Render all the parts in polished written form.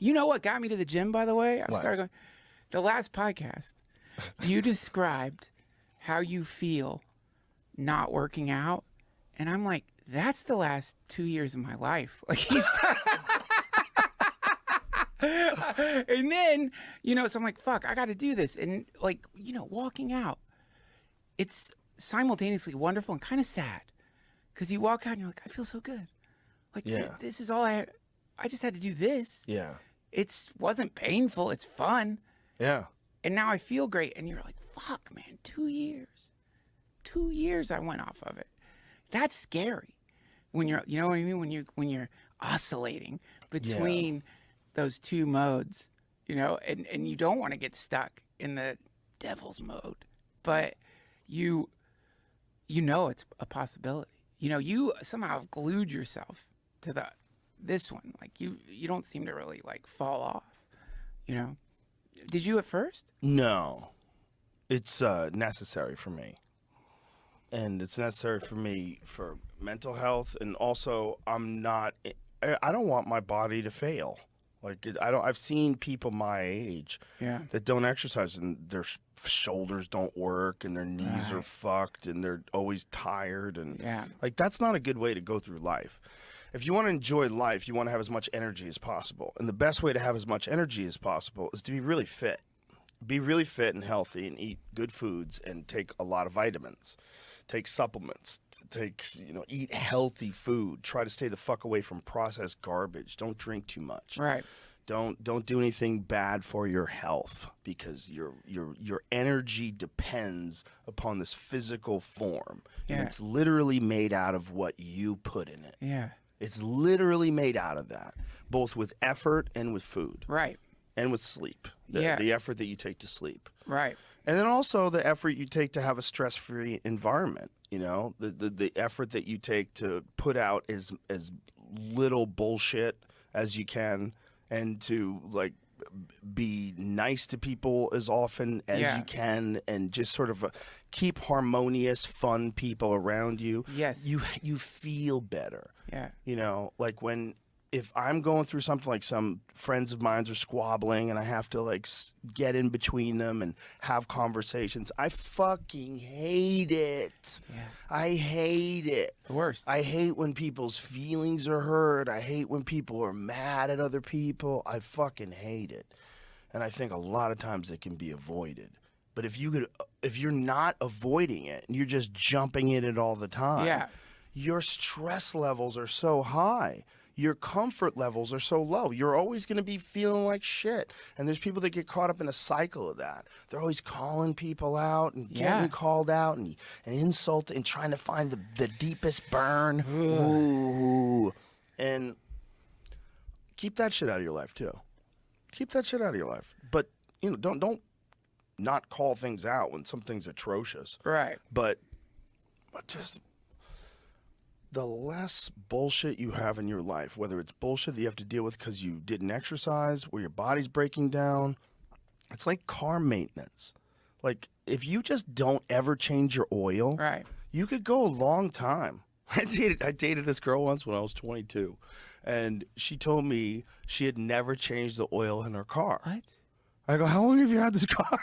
You know what got me to the gym, by the way? I started going. The last podcast, you described how you feel not working out, and I'm like, that's the last 2 years of my life. Like he's. And then, you know, so I'm like, fuck, I got to do this. And like, you know, walking out, it's simultaneously wonderful and kind of sad because you walk out and you're like, I feel so good. Like, this is all I just had to do this. Yeah. It wasn't painful. It's fun. Yeah. And now I feel great. And you're like, fuck, man, 2 years. 2 years I went off of it. That's scary. When you're, you know what I mean? When you're oscillating between those two modes, you know, and you don't want to get stuck in the devil's mode, but you know it's a possibility. You know, you somehow have glued yourself to this one. Like you don't seem to really like fall off, you know. Did you at first? No. It's necessary for me. And it's necessary for me for mental health, and also I don't want my body to fail. Like I've seen people my age that don't exercise and their shoulders don't work and their knees are fucked and they're always tired, and like that's not a good way to go through life. If you want to enjoy life, you want to have as much energy as possible. And the best way to have as much energy as possible is to be really fit. Be really fit and healthy and eat good foods and take a lot of vitamins. Take supplements, eat healthy food. Try to stay the fuck away from processed garbage. Don't drink too much. Right. Don't do anything bad for your health, because your energy depends upon this physical form. And it's literally made out of what you put in it. Yeah. It's literally made out of that, both with effort and with food. Right. And with sleep. The effort that you take to sleep. Right. And then also the effort you take to have a stress-free environment, you know, the effort that you take to put out as little bullshit as you can, and to like be nice to people as often as you can, and just sort of keep harmonious, fun people around you. Yes. You feel better. Yeah. You know, like if I'm going through something, like some friends of mine are squabbling and I have to like get in between them and have conversations, I fucking hate it. Yeah. I hate it. The worst. I hate when people's feelings are hurt. I hate when people are mad at other people. I fucking hate it. And I think a lot of times it can be avoided. But if you're not avoiding it and you're just jumping in it all the time, your stress levels are so high. Your comfort levels are so low. You're always going to be feeling like shit. And there's people that get caught up in a cycle of that. They're always calling people out and getting called out and insulting and trying to find the deepest burn. Ooh. And keep that shit out of your life too. Keep that shit out of your life. But you know, don't not call things out when something's atrocious. Right. But just the less bullshit you have in your life, whether it's bullshit that you have to deal with because you didn't exercise, where your body's breaking down, it's like car maintenance. Like, if you just don't ever change your oil, you could go a long time. I dated this girl once when I was 22, and she told me she had never changed the oil in her car. What? I go, how long have you had this car?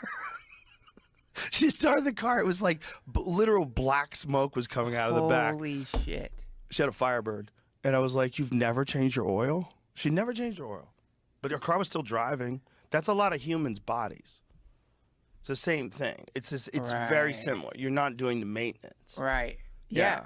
She started the car. It was like literal black smoke was coming out of the back. Holy shit. She had a Firebird. And I was like, you've never changed your oil? She never changed her oil. But her car was still driving. That's a lot of humans' bodies. It's the same thing. It's very similar. You're not doing the maintenance. Right. Yeah.